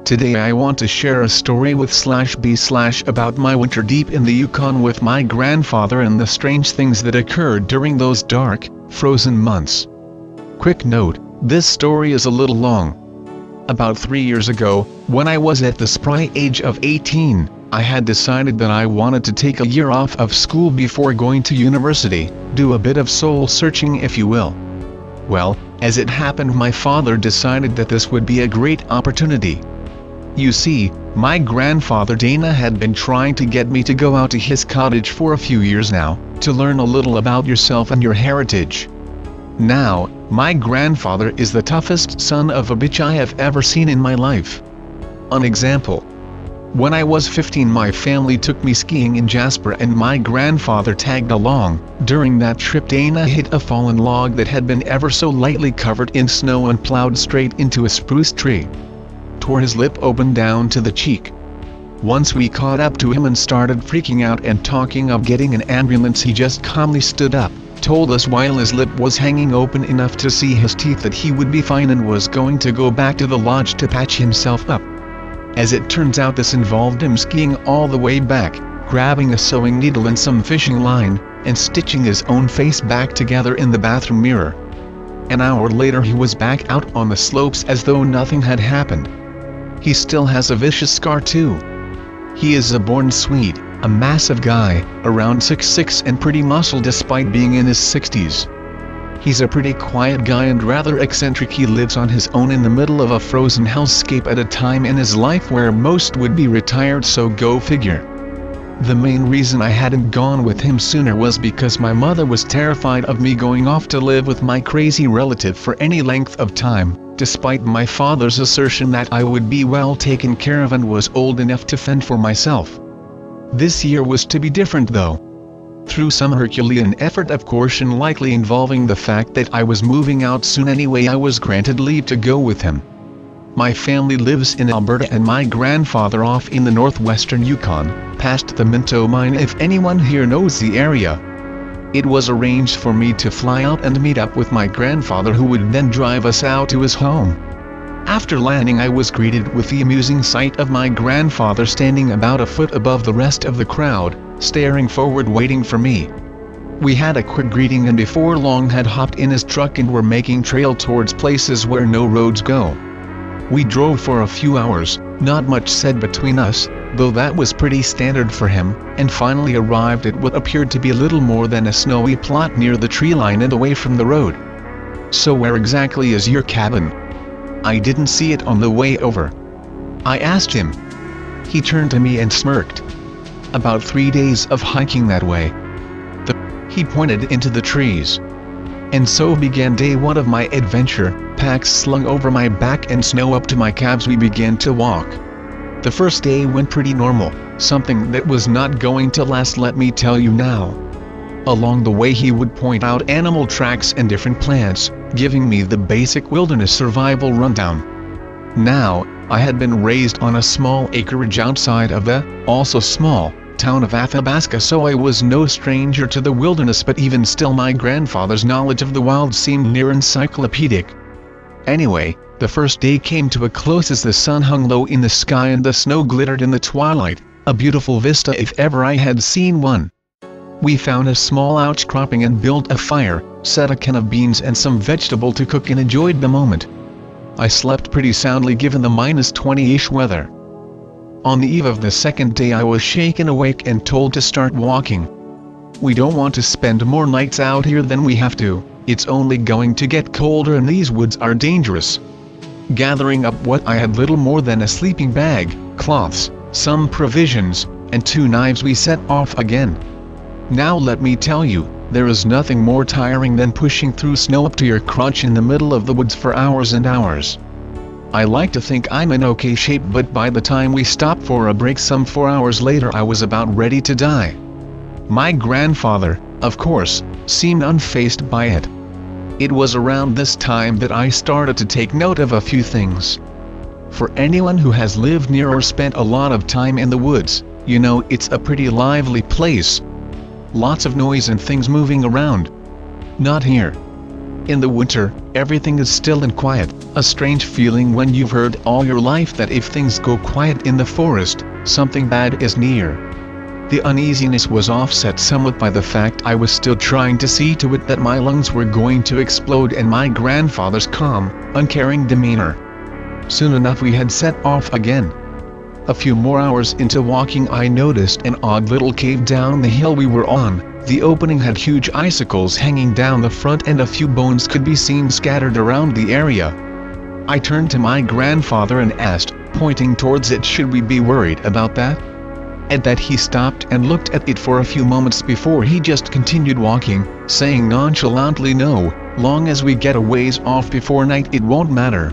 Today I want to share a story with /b/ about my winter deep in the Yukon with my grandfather and the strange things that occurred during those dark, frozen months. Quick note, this story is a little long. About 3 years ago, when I was at the spry age of 18, I had decided that I wanted to take a year off of school before going to university, do a bit of soul searching if you will. Well, as it happened, my father decided that this would be a great opportunity. You see, my grandfather Dana had been trying to get me to go out to his cottage for a few years now, to learn a little about yourself and your heritage. Now, my grandfather is the toughest son of a bitch I have ever seen in my life. An example. When I was 15, my family took me skiing in Jasper and my grandfather tagged along. During that trip, Dana hit a fallen log that had been ever so lightly covered in snow and plowed straight into a spruce tree. Tore his lip open down to the cheek. Once we caught up to him and started freaking out and talking of getting an ambulance, he just calmly stood up, told us while his lip was hanging open enough to see his teeth that he would be fine and was going to go back to the lodge to patch himself up. As it turns out, this involved him skiing all the way back, grabbing a sewing needle and some fishing line, and stitching his own face back together in the bathroom mirror. An hour later he was back out on the slopes as though nothing had happened. He still has a vicious scar too. He is a born Swede, a massive guy, around 6'6" and pretty muscle despite being in his 60s. He's a pretty quiet guy and rather eccentric. He lives on his own in the middle of a frozen hellscape at a time in his life where most would be retired, so go figure. The main reason I hadn't gone with him sooner was because my mother was terrified of me going off to live with my crazy relative for any length of time, despite my father's assertion that I would be well taken care of and was old enough to fend for myself. This year was to be different though. Through some Herculean effort of course, and likely involving the fact that I was moving out soon anyway, I was granted leave to go with him. My family lives in Alberta and my grandfather off in the northwestern Yukon, past the Minto mine if anyone here knows the area. It was arranged for me to fly out and meet up with my grandfather, who would then drive us out to his home. After landing, I was greeted with the amusing sight of my grandfather standing about a foot above the rest of the crowd, staring forward waiting for me. We had a quick greeting and before long had hopped in his truck and were making trail towards places where no roads go. We drove for a few hours, not much said between us, though that was pretty standard for him, and finally arrived at what appeared to be little more than a snowy plot near the tree line and away from the road. "So where exactly is your cabin?" I didn't see it on the way over. I asked him. He turned to me and smirked. "About 3 days of hiking that way." He pointed into the trees. And so began day one of my adventure, packs slung over my back and snow up to my calves. We began to walk. The first day went pretty normal, something that was not going to last, let me tell you now. Along the way he would point out animal tracks and different plants, giving me the basic wilderness survival rundown. Now, I had been raised on a small acreage outside of the, also small, town of Athabasca, so I was no stranger to the wilderness, but even still my grandfather's knowledge of the wild seemed near encyclopedic. Anyway, the first day came to a close as the sun hung low in the sky and the snow glittered in the twilight, a beautiful vista if ever I had seen one. We found a small outcropping and built a fire, set a can of beans and some vegetable to cook, and enjoyed the moment. I slept pretty soundly given the -20-ish weather. On the eve of the second day I was shaken awake and told to start walking. "We don't want to spend more nights out here than we have to, it's only going to get colder and these woods are dangerous." Gathering up what I had, little more than a sleeping bag, cloths, some provisions, and 2 knives, we set off again. Now let me tell you, there is nothing more tiring than pushing through snow up to your crotch in the middle of the woods for hours and hours. I like to think I'm in okay shape, but by the time we stopped for a break some 4 hours later I was about ready to die. My grandfather, of course, seemed unfazed by it. It was around this time that I started to take note of a few things. For anyone who has lived near or spent a lot of time in the woods, you know it's a pretty lively place. Lots of noise and things moving around. Not here. In the winter, everything is still and quiet, a strange feeling when you've heard all your life that if things go quiet in the forest, something bad is near. The uneasiness was offset somewhat by the fact I was still trying to see to it that my lungs were going to explode and my grandfather's calm, uncaring demeanor. Soon enough we had set off again. A few more hours into walking I noticed an odd little cave down the hill we were on. The opening had huge icicles hanging down the front and a few bones could be seen scattered around the area. I turned to my grandfather and asked, pointing towards it, should we be worried about that? At that he stopped and looked at it for a few moments before he just continued walking, saying nonchalantly, no, long as we get a ways off before night it won't matter.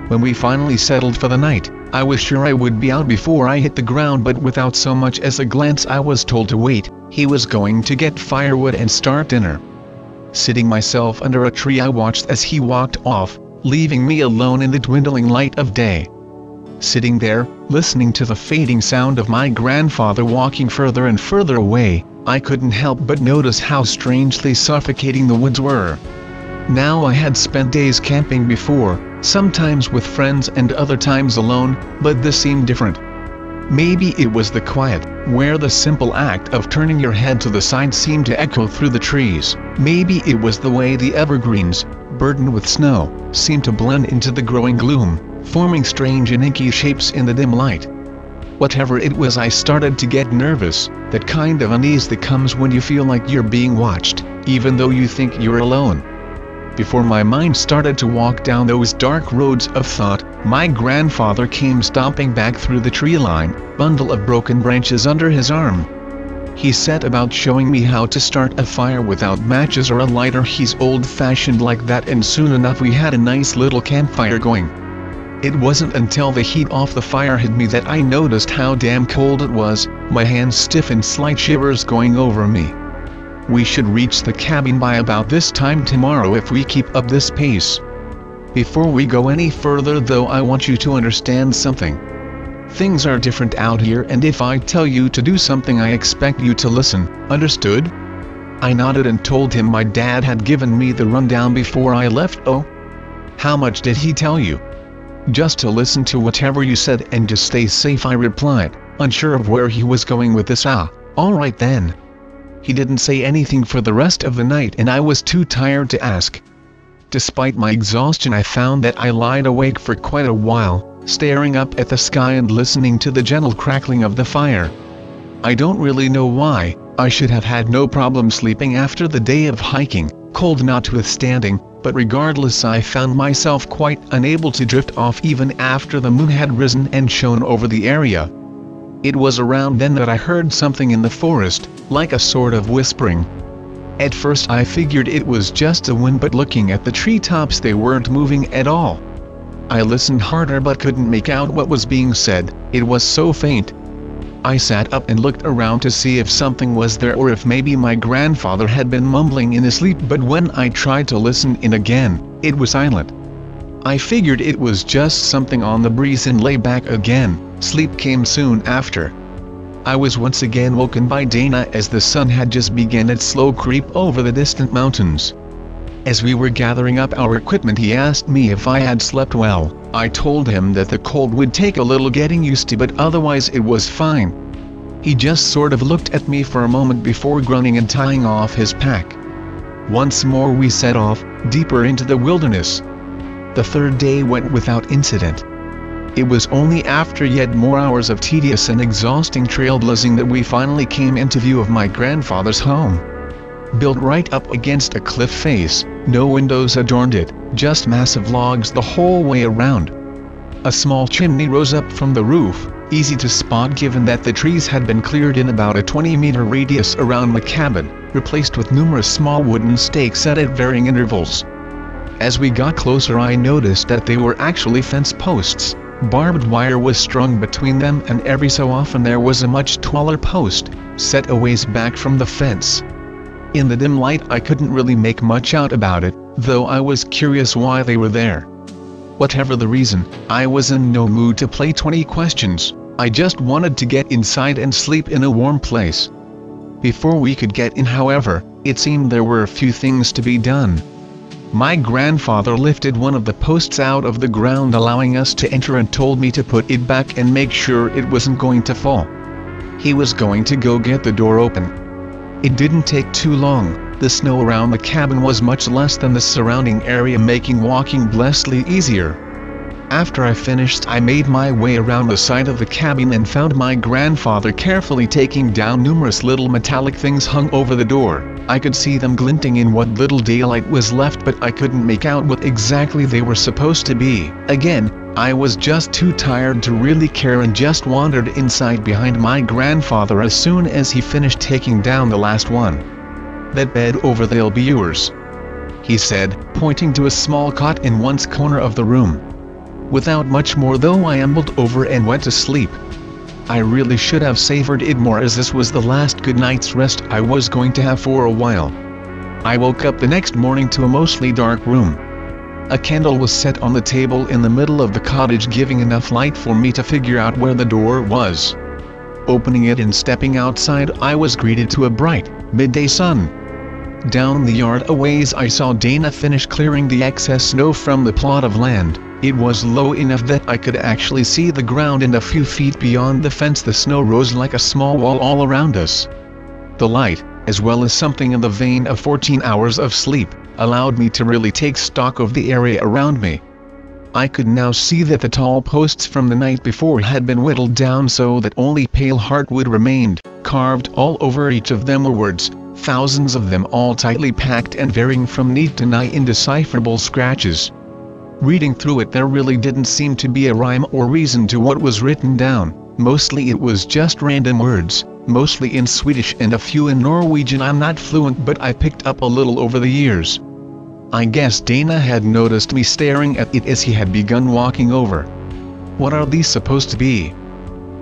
When we finally settled for the night, I was sure I would be out before I hit the ground, but without so much as a glance I was told to wait. He was going to get firewood and start dinner. Sitting myself under a tree I watched as he walked off, leaving me alone in the dwindling light of day. Sitting there, listening to the fading sound of my grandfather walking further and further away, I couldn't help but notice how strangely suffocating the woods were. Now I had spent days camping before, sometimes with friends and other times alone, but this seemed different. Maybe it was the quiet, where the simple act of turning your head to the side seemed to echo through the trees. Maybe it was the way the evergreens, burdened with snow, seemed to blend into the growing gloom, forming strange and inky shapes in the dim light. Whatever it was, I started to get nervous, that kind of unease that comes when you feel like you're being watched, even though you think you're alone. Before my mind started to walk down those dark roads of thought, my grandfather came stomping back through the tree line, bundle of broken branches under his arm. He set about showing me how to start a fire without matches or a lighter. He's old-fashioned like that, and soon enough we had a nice little campfire going. It wasn't until the heat off the fire hit me that I noticed how damn cold it was, my hands stiff and slight shivers going over me. We should reach the cabin by about this time tomorrow if we keep up this pace. Before we go any further though, I want you to understand something. Things are different out here, and if I tell you to do something I expect you to listen, understood? I nodded and told him my dad had given me the rundown before I left. Oh? How much did he tell you? Just to listen to whatever you said and to stay safe, I replied, unsure of where he was going with this. Alright then. He didn't say anything for the rest of the night and I was too tired to ask. Despite my exhaustion, I found that I lied awake for quite a while, staring up at the sky and listening to the gentle crackling of the fire. I don't really know why. I should have had no problem sleeping after the day of hiking, cold notwithstanding, but regardless I found myself quite unable to drift off even after the moon had risen and shone over the area. It was around then that I heard something in the forest, like a sort of whispering. At first I figured it was just the wind, but looking at the treetops they weren't moving at all. I listened harder but couldn't make out what was being said, it was so faint. I sat up and looked around to see if something was there or if maybe my grandfather had been mumbling in his sleep, but when I tried to listen in again, it was silent. I figured it was just something on the breeze and lay back again. Sleep came soon after. I was once again woken by Dana as the sun had just begun its slow creep over the distant mountains. As we were gathering up our equipment, he asked me if I had slept well. I told him that the cold would take a little getting used to, but otherwise it was fine. He just sort of looked at me for a moment before grunting and tying off his pack. Once more we set off, deeper into the wilderness. The third day went without incident. It was only after yet more hours of tedious and exhausting trailblazing that we finally came into view of my grandfather's home. Built right up against a cliff face, no windows adorned it, just massive logs the whole way around. A small chimney rose up from the roof, easy to spot given that the trees had been cleared in about a 20-meter radius around the cabin, replaced with numerous small wooden stakes set at varying intervals. As we got closer I noticed that they were actually fence posts. Barbed wire was strung between them, and every so often there was a much taller post, set a ways back from the fence. In the dim light I couldn't really make much out about it, though I was curious why they were there. Whatever the reason, I was in no mood to play 20 questions, I just wanted to get inside and sleep in a warm place. Before we could get in, however, it seemed there were a few things to be done. My grandfather lifted one of the posts out of the ground, allowing us to enter, and told me to put it back and make sure it wasn't going to fall. He was going to go get the door open. It didn't take too long. The snow around the cabin was much less than the surrounding area, making walking blessedly easier. After I finished, I made my way around the side of the cabin and found my grandfather carefully taking down numerous little metallic things hung over the door. I could see them glinting in what little daylight was left, but I couldn't make out what exactly they were supposed to be. Again, I was just too tired to really care and just wandered inside behind my grandfather as soon as he finished taking down the last one. "That bed over there'll be yours," he said, pointing to a small cot in one corner of the room. Without much more though, I ambled over and went to sleep. I really should have savored it more, as this was the last good night's rest I was going to have for a while. I woke up the next morning to a mostly dark room. A candle was set on the table in the middle of the cottage, giving enough light for me to figure out where the door was. Opening it and stepping outside, I was greeted to a bright, midday sun. Down the yard a ways I saw Dana finish clearing the excess snow from the plot of land. It was low enough that I could actually see the ground, and a few feet beyond the fence the snow rose like a small wall all around us. The light, as well as something in the vein of 14 hours of sleep, allowed me to really take stock of the area around me. I could now see that the tall posts from the night before had been whittled down so that only pale heartwood remained. Carved all over each of them were words, thousands of them, all tightly packed and varying from neat to nigh indecipherable scratches. Reading through it, there really didn't seem to be a rhyme or reason to what was written down. Mostly it was just random words, mostly in Swedish and a few in Norwegian. I'm not fluent, but I picked up a little over the years. I guess Dana had noticed me staring at it as he had begun walking over. "What are these supposed to be?"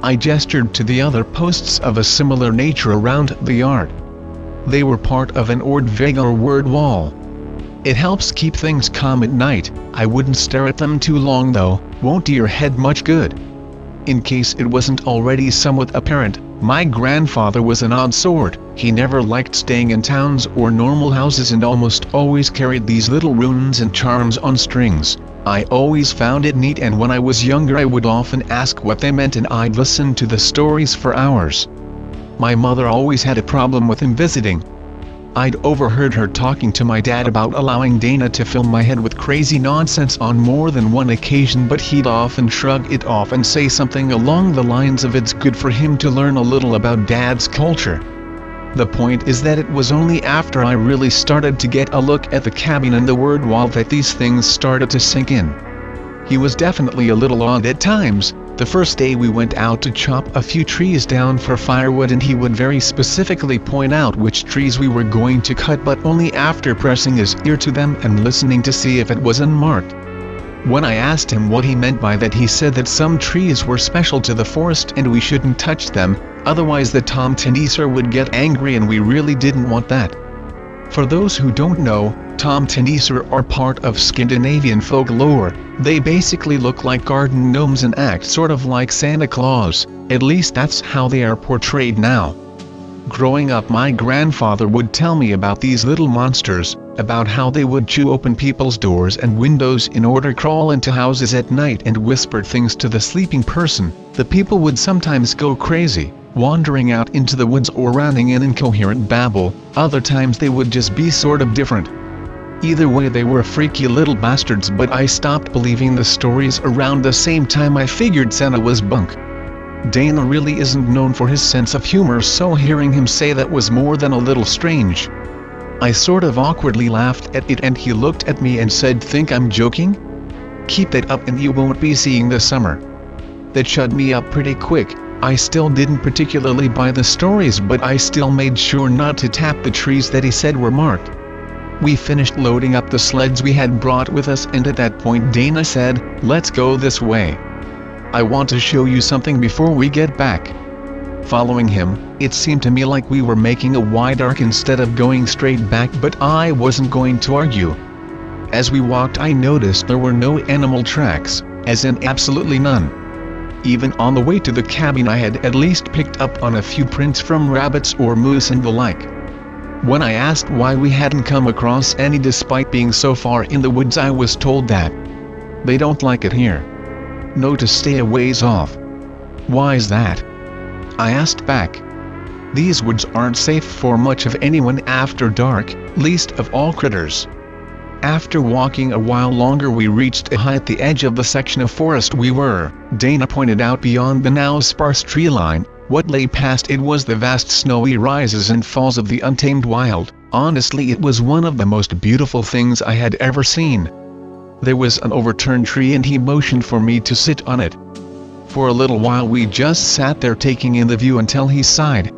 I gestured to the other posts of a similar nature around the yard. They were part of an ordvägg or word wall. "It helps keep things calm at night. I wouldn't stare at them too long though, won't do your head much good." In case it wasn't already somewhat apparent, my grandfather was an odd sort. He never liked staying in towns or normal houses and almost always carried these little runes and charms on strings. I always found it neat, and when I was younger I would often ask what they meant, and I'd listen to the stories for hours. My mother always had a problem with him visiting. I'd overheard her talking to my dad about allowing Dana to fill my head with crazy nonsense on more than one occasion, but he'd often shrug it off and say something along the lines of "It's good for him to learn a little about Dad's culture." The point is that it was only after I really started to get a look at the cabin and the word wall that these things started to sink in. He was definitely a little odd at times. The first day we went out to chop a few trees down for firewood, and he would very specifically point out which trees we were going to cut, but only after pressing his ear to them and listening to see if it was unmarked. When I asked him what he meant by that, he said that some trees were special to the forest and we shouldn't touch them, otherwise the Tomtenissar would get angry, and we really didn't want that. For those who don't know, Tomtenissar are part of Scandinavian folklore. They basically look like garden gnomes and act sort of like Santa Claus, at least that's how they are portrayed now. Growing up, my grandfather would tell me about these little monsters, about how they would chew open people's doors and windows in order to crawl into houses at night and whisper things to the sleeping person. The people would sometimes go crazy, wandering out into the woods or ranting in incoherent babble. Other times they would just be sort of different. Either way, they were freaky little bastards, but I stopped believing the stories around the same time I figured Santa was bunk. Dana really isn't known for his sense of humor, so hearing him say that was more than a little strange. I sort of awkwardly laughed at it, and he looked at me and said, "Think I'm joking? Keep that up and you won't be seeing the summer." That shut me up pretty quick. I still didn't particularly buy the stories, but I still made sure not to tap the trees that he said were marked. We finished loading up the sleds we had brought with us, and at that point Dana said, "Let's go this way. I want to show you something before we get back." Following him, it seemed to me like we were making a wide arc instead of going straight back, but I wasn't going to argue. As we walked, I noticed there were no animal tracks, as in absolutely none. Even on the way to the cabin I had at least picked up on a few prints from rabbits or moose and the like. When I asked why we hadn't come across any despite being so far in the woods, I was told that they don't like it here. No, to stay a ways off. Why is that? I asked back. These woods aren't safe for much of anyone after dark, least of all critters. After walking a while longer, we reached a height at the edge of the section of forest we were. Dana pointed out beyond the now sparse tree line. What lay past it was the vast snowy rises and falls of the untamed wild. Honestly, it was one of the most beautiful things I had ever seen. There was an overturned tree and he motioned for me to sit on it. For a little while we just sat there taking in the view until he sighed.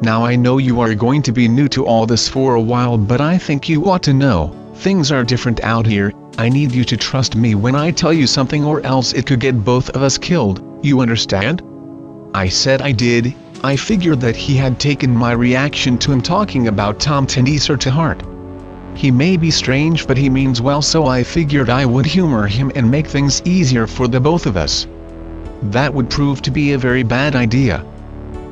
Now I know you are going to be new to all this for a while, but I think you ought to know, things are different out here. I need you to trust me when I tell you something, or else it could get both of us killed, you understand? I said I did. I figured that he had taken my reaction to him talking about Tomtenissar to heart. He may be strange, but he means well, so I figured I would humor him and make things easier for the both of us. That would prove to be a very bad idea.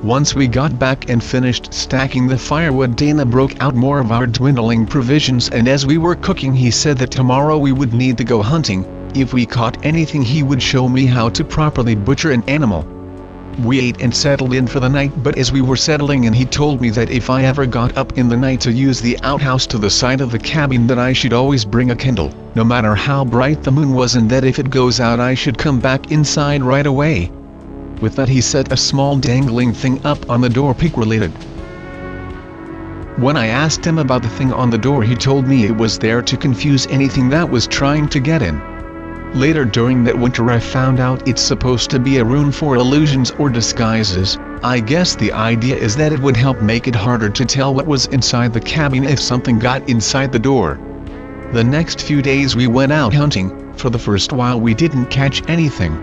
Once we got back and finished stacking the firewood, Dana broke out more of our dwindling provisions, and as we were cooking he said that tomorrow we would need to go hunting. If we caught anything he would show me how to properly butcher an animal. We ate and settled in for the night, but as we were settling in he told me that if I ever got up in the night to use the outhouse to the side of the cabin, that I should always bring a candle, no matter how bright the moon was, and that if it goes out I should come back inside right away. With that he set a small dangling thing up on the door, pig related. When I asked him about the thing on the door, he told me it was there to confuse anything that was trying to get in. Later during that winter I found out it's supposed to be a rune for illusions or disguises. I guess the idea is that it would help make it harder to tell what was inside the cabin if something got inside the door. The next few days we went out hunting. For the first while we didn't catch anything.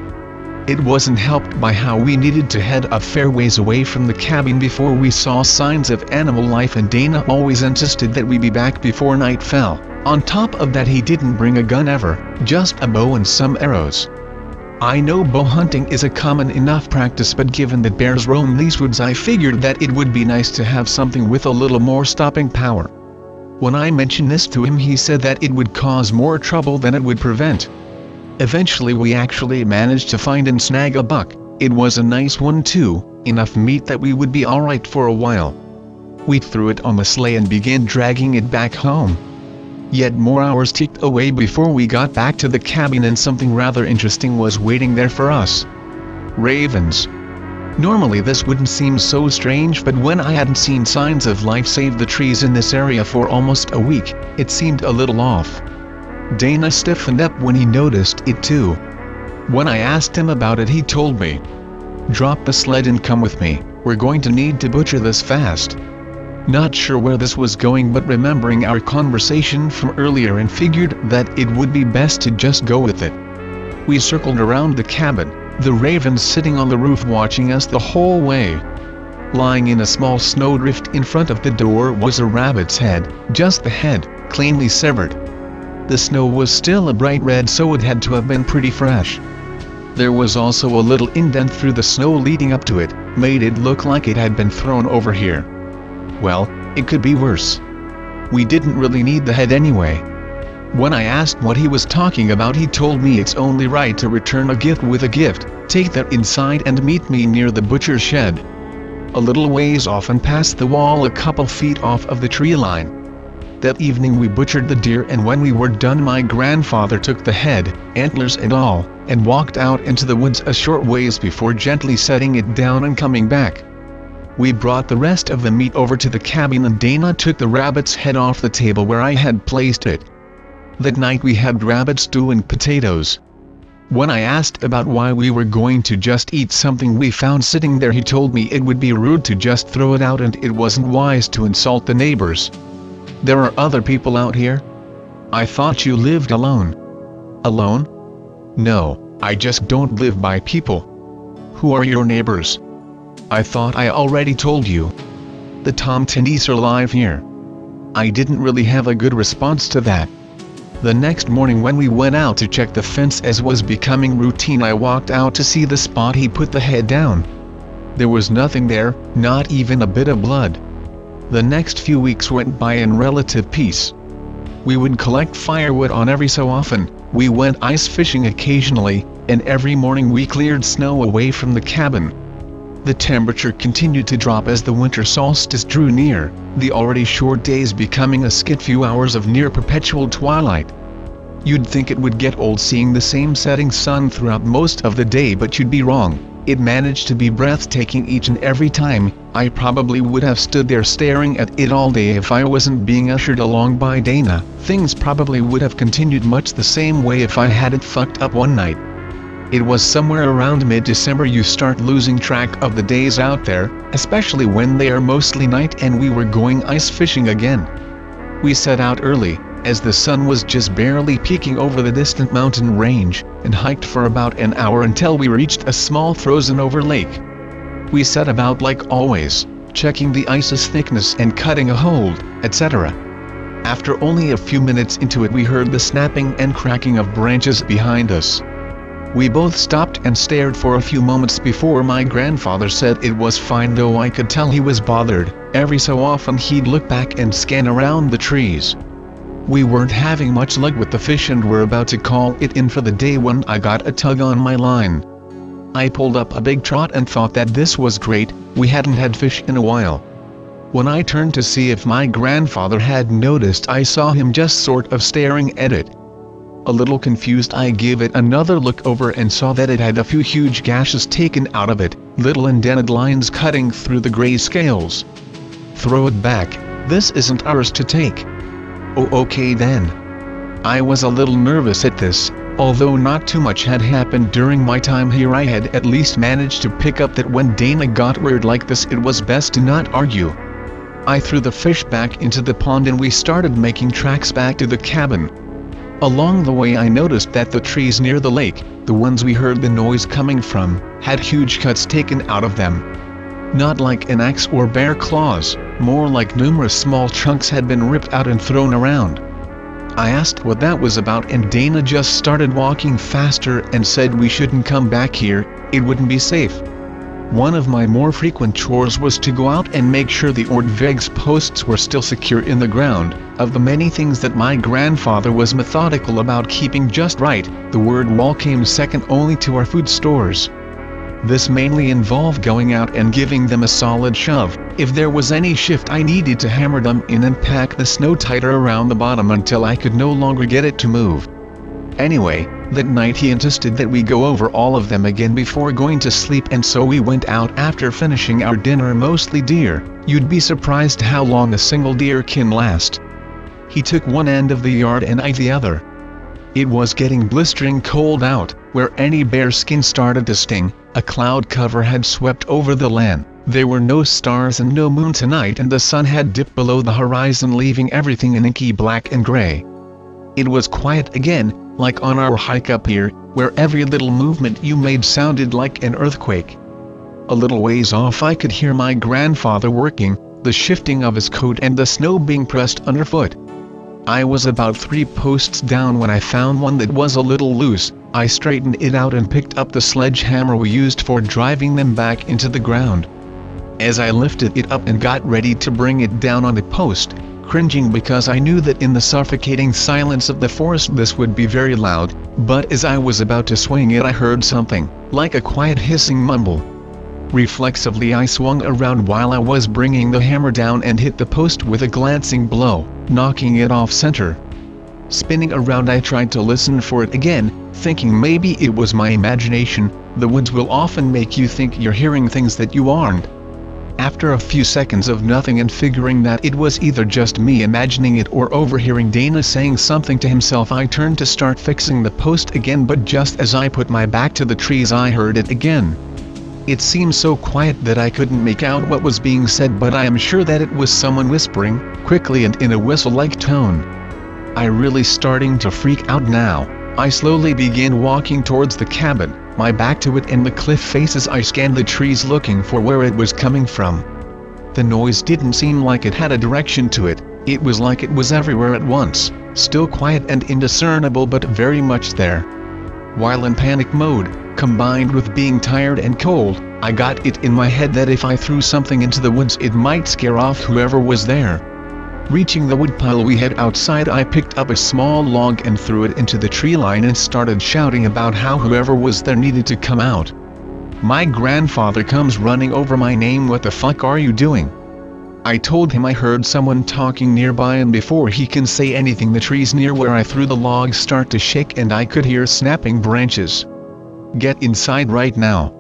It wasn't helped by how we needed to head a fair ways away from the cabin before we saw signs of animal life, and Dana always insisted that we be back before night fell. On top of that he didn't bring a gun ever, just a bow and some arrows. I know bow hunting is a common enough practice, but given that bears roam these woods I figured that it would be nice to have something with a little more stopping power. When I mentioned this to him he said that it would cause more trouble than it would prevent. Eventually we actually managed to find and snag a buck. It was a nice one too, enough meat that we would be alright for a while. We threw it on the sleigh and began dragging it back home. Yet more hours ticked away before we got back to the cabin, and something rather interesting was waiting there for us. Ravens. Normally this wouldn't seem so strange, but when I hadn't seen signs of life save the trees in this area for almost a week, it seemed a little off. Dana stiffened up when he noticed it too. When I asked him about it he told me, "Drop the sled and come with me, we're going to need to butcher this fast." Not sure where this was going, but remembering our conversation from earlier and figured that it would be best to just go with it. We circled around the cabin, the ravens sitting on the roof watching us the whole way. Lying in a small snowdrift in front of the door was a rabbit's head, just the head, cleanly severed. The snow was still a bright red, so it had to have been pretty fresh. There was also a little indent through the snow leading up to it, made it look like it had been thrown over here. Well, it could be worse. We didn't really need the head anyway. When I asked what he was talking about he told me it's only right to return a gift with a gift. Take that inside and meet me near the butcher's shed. A little ways off and past the wall, a couple feet off of the tree line. That evening we butchered the deer, and when we were done my grandfather took the head, antlers and all, and walked out into the woods a short ways before gently setting it down and coming back. We brought the rest of the meat over to the cabin and Dana took the rabbit's head off the table where I had placed it. That night we had rabbit stew and potatoes. When I asked about why we were going to just eat something we found sitting there he told me it would be rude to just throw it out and it wasn't wise to insult the neighbors. There are other people out here? I thought you lived alone. Alone? No, I just don't live by people. Who are your neighbors? I thought I already told you. The Tomtenissar live here. I didn't really have a good response to that. The next morning when we went out to check the fence as was becoming routine, I walked out to see the spot he put the head down. There was nothing there, not even a bit of blood. The next few weeks went by in relative peace. We would collect firewood on every so often, we went ice fishing occasionally, and every morning we cleared snow away from the cabin. The temperature continued to drop as the winter solstice drew near, the already short days becoming a skit few hours of near perpetual twilight. You'd think it would get old seeing the same setting sun throughout most of the day, but you'd be wrong. It managed to be breathtaking each and every time. I probably would have stood there staring at it all day if I wasn't being ushered along by Dana. Things probably would have continued much the same way if I hadn't fucked up one night. It was somewhere around mid-December you start losing track of the days out there, especially when they are mostly night, and we were going ice fishing again. We set out early, as the sun was just barely peeking over the distant mountain range, and hiked for about an hour until we reached a small frozen-over lake. We set about like always, checking the ice's thickness and cutting a hold, etc. After only a few minutes into it we heard the snapping and cracking of branches behind us. We both stopped and stared for a few moments before my grandfather said it was fine, though I could tell he was bothered. Every so often he'd look back and scan around the trees. We weren't having much luck with the fish and were about to call it in for the day when I got a tug on my line. I pulled up a big trot and thought that this was great, we hadn't had fish in a while. When I turned to see if my grandfather had noticed, I saw him just sort of staring at it. A little confused I gave it another look over and saw that it had a few huge gashes taken out of it, little indented lines cutting through the gray scales. "Throw it back, this isn't ours to take." "Oh, okay then." I was a little nervous at this. Although not too much had happened during my time here, I had at least managed to pick up that when Dana got word like this it was best to not argue. I threw the fish back into the pond and we started making tracks back to the cabin. Along the way I noticed that the trees near the lake, the ones we heard the noise coming from, had huge cuts taken out of them. Not like an axe or bear claws, more like numerous small chunks had been ripped out and thrown around. I asked what that was about and Dana just started walking faster and said we shouldn't come back here, it wouldn't be safe. One of my more frequent chores was to go out and make sure the Ordvegs posts were still secure in the ground. Of the many things that my grandfather was methodical about keeping just right, the word wall came second only to our food stores. This mainly involved going out and giving them a solid shove. If there was any shift I needed to hammer them in and pack the snow tighter around the bottom until I could no longer get it to move. Anyway, that night he insisted that we go over all of them again before going to sleep, and so we went out after finishing our dinner, mostly deer. You'd be surprised how long a single deer can last. He took one end of the yard and I the other. It was getting blistering cold out, where any bare skin started to sting. A cloud cover had swept over the land. There were no stars and no moon tonight, and the sun had dipped below the horizon, leaving everything in inky black and gray. It was quiet again, like on our hike up here, where every little movement you made sounded like an earthquake. A little ways off I could hear my grandfather working, the shifting of his coat and the snow being pressed underfoot. I was about 3 posts down when I found one that was a little loose. I straightened it out and picked up the sledgehammer we used for driving them back into the ground. As I lifted it up and got ready to bring it down on the post, cringing because I knew that in the suffocating silence of the forest this would be very loud, but as I was about to swing it I heard something, like a quiet hissing mumble. Reflexively I swung around while I was bringing the hammer down and hit the post with a glancing blow, knocking it off center. Spinning around I tried to listen for it again, thinking maybe it was my imagination. The woods will often make you think you're hearing things that you aren't. After a few seconds of nothing and figuring that it was either just me imagining it or overhearing Dana saying something to himself, I turned to start fixing the post again, but just as I put my back to the trees I heard it again. It seemed so quiet that I couldn't make out what was being said, but I am sure that it was someone whispering, quickly and in a whistle-like tone. I really starting to freak out now. I slowly began walking towards the cabin, my back to it and the cliff face as I scanned the trees looking for where it was coming from. The noise didn't seem like it had a direction to it, it was like it was everywhere at once, still quiet and indiscernible but very much there. While in panic mode, combined with being tired and cold, I got it in my head that if I threw something into the woods it might scare off whoever was there. Reaching the woodpile we had outside, I picked up a small log and threw it into the tree line and started shouting about how whoever was there needed to come out. My grandfather comes running over my name. "What the fuck are you doing?" I told him I heard someone talking nearby, and before he can say anything the trees near where I threw the logs start to shake and I could hear snapping branches. "Get inside right now,"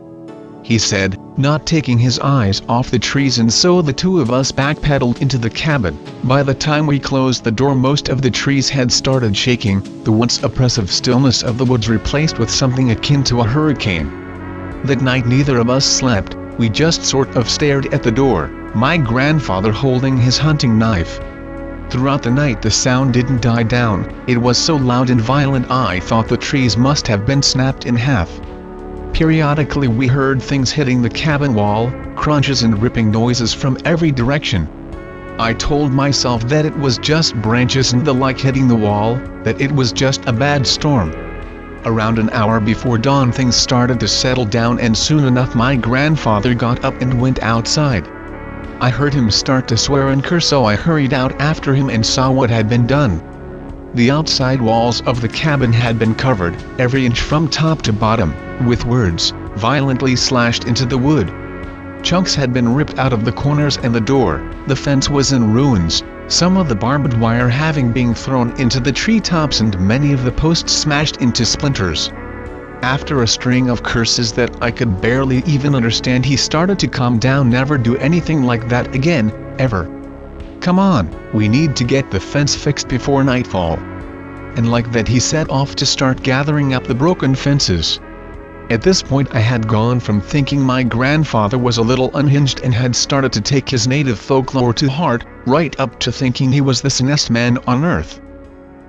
he said, not taking his eyes off the trees, and so the two of us backpedaled into the cabin. By the time we closed the door most of the trees had started shaking, the once oppressive stillness of the woods replaced with something akin to a hurricane. That night neither of us slept, we just sort of stared at the door, my grandfather holding his hunting knife. Throughout the night the sound didn't die down, it was so loud and violent I thought the trees must have been snapped in half. Periodically we heard things hitting the cabin wall, crunches and ripping noises from every direction. I told myself that it was just branches and the like hitting the wall, that it was just a bad storm. Around an hour before dawn things started to settle down, and soon enough my grandfather got up and went outside. I heard him start to swear and curse, so I hurried out after him and saw what had been done. The outside walls of the cabin had been covered, every inch from top to bottom, with words, violently slashed into the wood. Chunks had been ripped out of the corners and the door, the fence was in ruins, some of the barbed wire having been thrown into the treetops and many of the posts smashed into splinters. After a string of curses that I could barely even understand, he started to calm down. "Never do anything like that again, ever. Come on, we need to get the fence fixed before nightfall." And like that he set off to start gathering up the broken fences. At this point I had gone from thinking my grandfather was a little unhinged and had started to take his native folklore to heart, right up to thinking he was the sanest man on earth.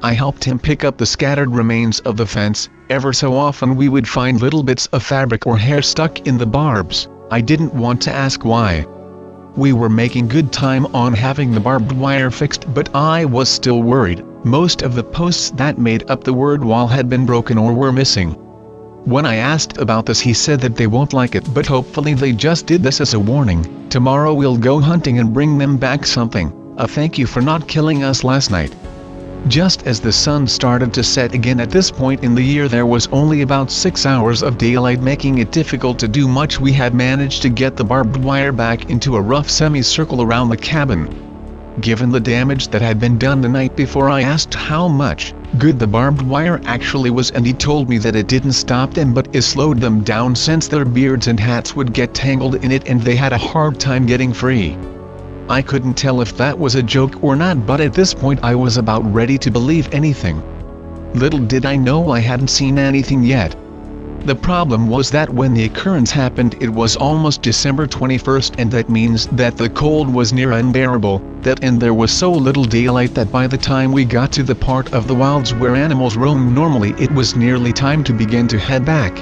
I helped him pick up the scattered remains of the fence. Ever so often we would find little bits of fabric or hair stuck in the barbs. I didn't want to ask why. We were making good time on having the barbed wire fixed, but I was still worried. Most of the posts that made up the word wall had been broken or were missing. When I asked about this he said that they won't like it, but hopefully they just did this as a warning. "Tomorrow we'll go hunting and bring them back something, a thank you for not killing us last night." Just as the sun started to set again, at this point in the year there was only about 6 hours of daylight, making it difficult to do much. We had managed to get the barbed wire back into a rough semicircle around the cabin. Given the damage that had been done the night before, I asked how much good the barbed wire actually was, and he told me that it didn't stop them but it slowed them down, since their beards and hats would get tangled in it and they had a hard time getting free. I couldn't tell if that was a joke or not, but at this point I was about ready to believe anything. Little did I know I hadn't seen anything yet. The problem was that when the occurrence happened it was almost December 21st, and that means that the cold was near unbearable, and there was so little daylight that by the time we got to the part of the wilds where animals roam normally it was nearly time to begin to head back.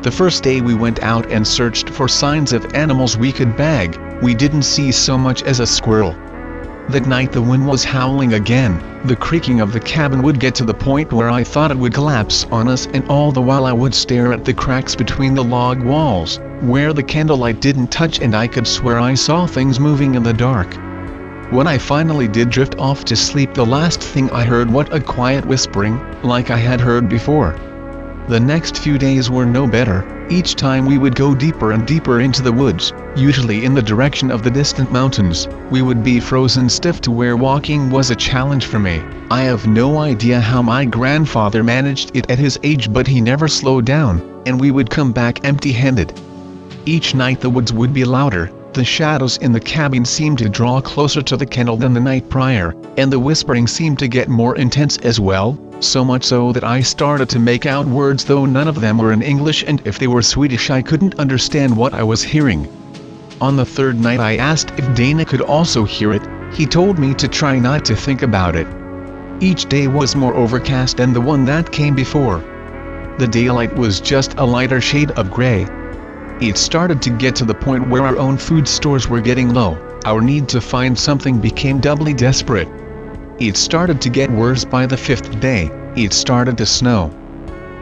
The first day we went out and searched for signs of animals we could bag. We didn't see so much as a squirrel. That night the wind was howling again. The creaking of the cabin would get to the point where I thought it would collapse on us, and all the while I would stare at the cracks between the log walls, where the candlelight didn't touch, and I could swear I saw things moving in the dark. When I finally did drift off to sleep, the last thing I heard was a quiet whispering, like I had heard before. The next few days were no better. Each time we would go deeper and deeper into the woods, usually in the direction of the distant mountains, we would be frozen stiff to where walking was a challenge for me. I have no idea how my grandfather managed it at his age, but he never slowed down, and we would come back empty-handed. Each night the woods would be louder, the shadows in the cabin seemed to draw closer to the candle than the night prior, and the whispering seemed to get more intense as well. So much so that I started to make out words, though none of them were in English, and if they were Swedish I couldn't understand what I was hearing. On the third night I asked if Dana could also hear it. He told me to try not to think about it. Each day was more overcast than the one that came before. The daylight was just a lighter shade of gray. It started to get to the point where our own food stores were getting low. Our need to find something became doubly desperate. It started to get worse by the 5th day. It started to snow.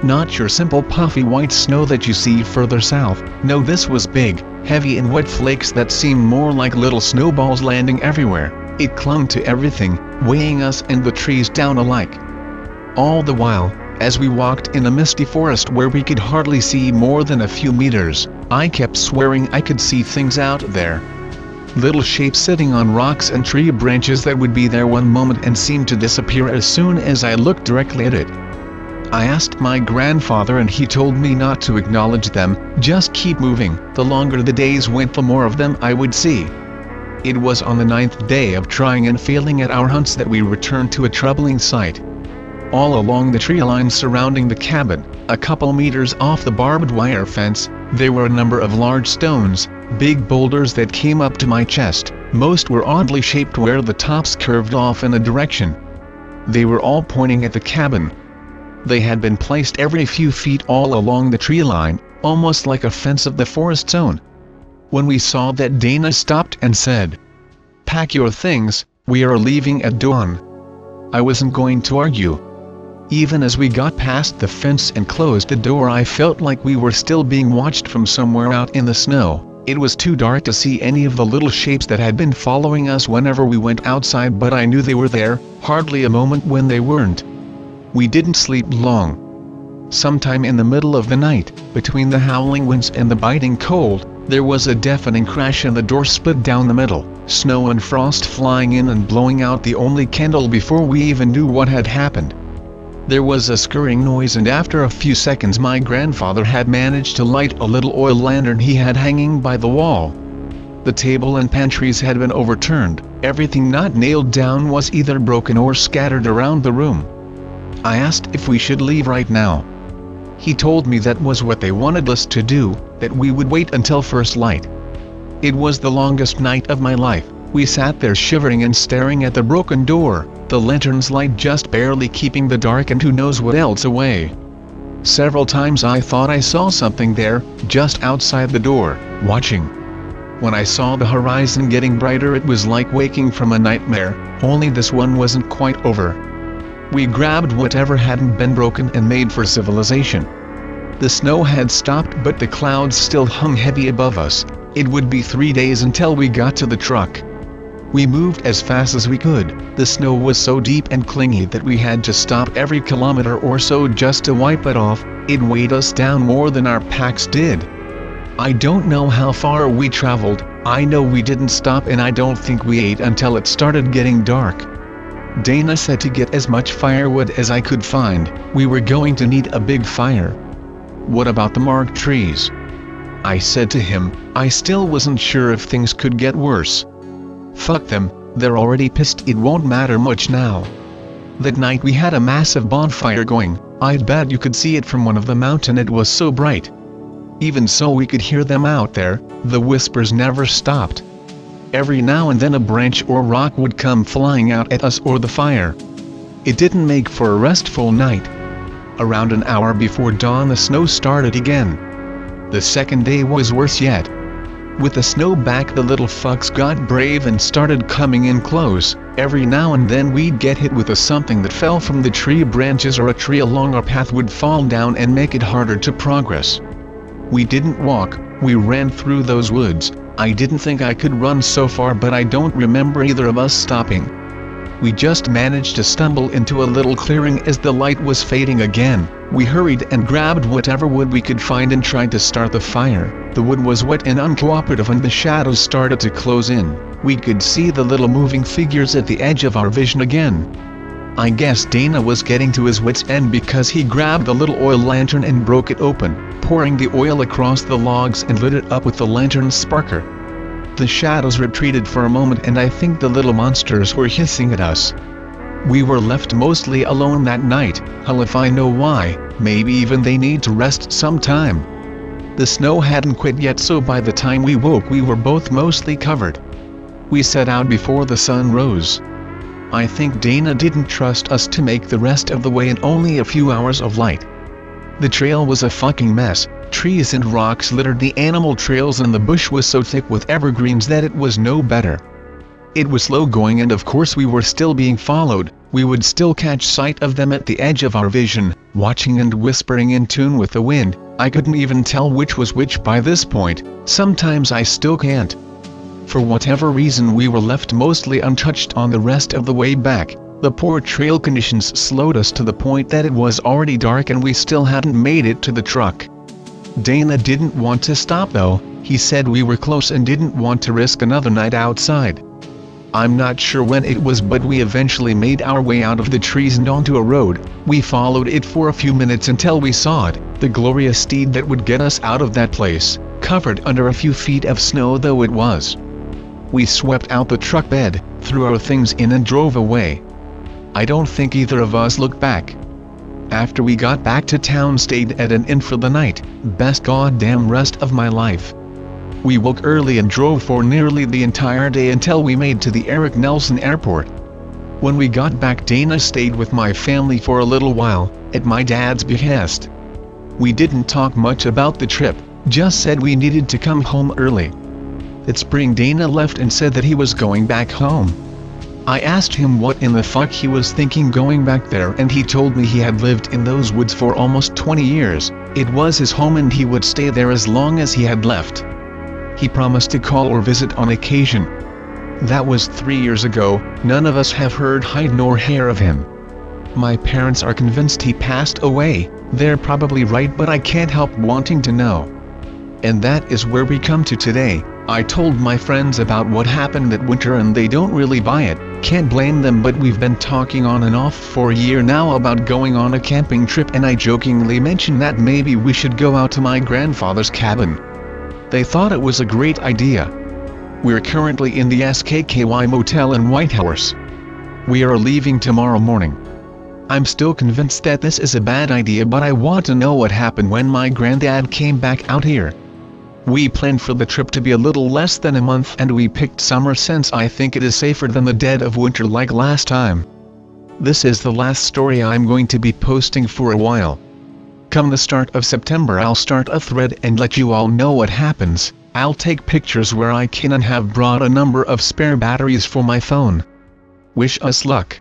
Not your simple puffy white snow that you see further south. No, this was big, heavy and wet flakes that seemed more like little snowballs landing everywhere. It clung to everything, weighing us and the trees down alike. All the while, as we walked in a misty forest where we could hardly see more than a few meters, I kept swearing I could see things out there. Little shapes sitting on rocks and tree branches that would be there one moment and seem to disappear as soon as I looked directly at it. I asked my grandfather and he told me not to acknowledge them, just keep moving. The longer the days went, the more of them I would see. It was on the 9th day of trying and failing at our hunts that we returned to a troubling sight. All along the tree line surrounding the cabin, a couple meters off the barbed wire fence, there were a number of large stones, big boulders that came up to my chest. Most were oddly shaped where the tops curved off in a direction. They were all pointing at the cabin. They had been placed every few feet all along the tree line, almost like a fence of the forest zone. When we saw that, Dana stopped and said, "Pack your things, we are leaving at dawn." I wasn't going to argue. Even as we got past the fence and closed the door, I felt like we were still being watched from somewhere out in the snow. It was too dark to see any of the little shapes that had been following us whenever we went outside, but I knew they were there, hardly a moment when they weren't. We didn't sleep long. Sometime in the middle of the night, between the howling winds and the biting cold, there was a deafening crash and the door split down the middle, snow and frost flying in and blowing out the only candle before we even knew what had happened. There was a scurrying noise, and after a few seconds my grandfather had managed to light a little oil lantern he had hanging by the wall. The table and pantries had been overturned, everything not nailed down was either broken or scattered around the room. I asked if we should leave right now. He told me that was what they wanted us to do, that we would wait until first light. It was the longest night of my life. We sat there shivering and staring at the broken door, the lantern's light just barely keeping the dark and who knows what else away. Several times I thought I saw something there, just outside the door, watching. When I saw the horizon getting brighter, it was like waking from a nightmare, only this one wasn't quite over. We grabbed whatever hadn't been broken and made for civilization. The snow had stopped, but the clouds still hung heavy above us. It would be 3 days until we got to the truck. We moved as fast as we could. The snow was so deep and clingy that we had to stop every kilometer or so just to wipe it off. It weighed us down more than our packs did. I don't know how far we traveled. I know we didn't stop, and I don't think we ate until it started getting dark. Dana said to get as much firewood as I could find. We were going to need a big fire. What about the marked trees? I said to him. I still wasn't sure if things could get worse. Fuck them, they're already pissed, it won't matter much now. That night we had a massive bonfire going. I'd bet you could see it from one of the mountain, it was so bright. Even so, we could hear them out there. The whispers never stopped. Every now and then a branch or rock would come flying out at us or the fire. It didn't make for a restful night. Around an hour before dawn the snow started again. The second day was worse yet. With the snow back, the little fucks got brave and started coming in close. Every now and then we'd get hit with something that fell from the tree branches, or a tree along our path would fall down and make it harder to progress. We didn't walk, we ran through those woods. I didn't think I could run so far, but I don't remember either of us stopping. We just managed to stumble into a little clearing as the light was fading again. We hurried and grabbed whatever wood we could find and tried to start the fire. The wood was wet and uncooperative, and the shadows started to close in. We could see the little moving figures at the edge of our vision again. I guess Dana was getting to his wits' end because he grabbed the little oil lantern and broke it open, pouring the oil across the logs and lit it up with the lantern's sparker. The shadows retreated for a moment, and I think the little monsters were hissing at us. We were left mostly alone that night. Hell if I know why. Maybe even they need to rest sometime. The snow hadn't quit yet, so by the time we woke we were both mostly covered. We set out before the sun rose. I think Dana didn't trust us to make the rest of the way in only a few hours of light. The trail was a fucking mess. Trees and rocks littered the animal trails, and the bush was so thick with evergreens that it was no better. It was slow going, and of course we were still being followed. We would still catch sight of them at the edge of our vision, watching and whispering in tune with the wind. I couldn't even tell which was which by this point. Sometimes I still can't. For whatever reason we were left mostly untouched on the rest of the way back. The poor trail conditions slowed us to the point that it was already dark and we still hadn't made it to the truck. Dana didn't want to stop though. He said we were close and didn't want to risk another night outside. I'm not sure when it was, but we eventually made our way out of the trees and onto a road. We followed it for a few minutes until we saw it, the glorious steed that would get us out of that place, covered under a few feet of snow though it was. We swept out the truck bed, threw our things in and drove away. I don't think either of us looked back. After we got back to town, stayed at an inn for the night. Best goddamn rest of my life. We woke early and drove for nearly the entire day until we made to the Eric Nelson Airport. When we got back, Dana stayed with my family for a little while, at my dad's behest. We didn't talk much about the trip, just said we needed to come home early. That spring Dana left and said that he was going back home. I asked him what in the fuck he was thinking going back there, and he told me he had lived in those woods for almost 20 years, it was his home and he would stay there as long as he had left. He promised to call or visit on occasion. That was 3 years ago. None of us have heard hide nor hair of him. My parents are convinced he passed away. They're probably right, but I can't help wanting to know. And that is where we come to today. I told my friends about what happened that winter and they don't really buy it. Can't blame them, but we've been talking on and off for a year now about going on a camping trip, and I jokingly mentioned that maybe we should go out to my grandfather's cabin. They thought it was a great idea. We're currently in the SKKY Motel in Whitehorse. We are leaving tomorrow morning. I'm still convinced that this is a bad idea, but I want to know what happened when my granddad came back out here. We planned for the trip to be a little less than a month, and we picked summer since I think it is safer than the dead of winter like last time. This is the last story I'm going to be posting for a while. Come the start of September I'll start a thread and let you all know what happens. I'll take pictures where I can and have brought a number of spare batteries for my phone. Wish us luck.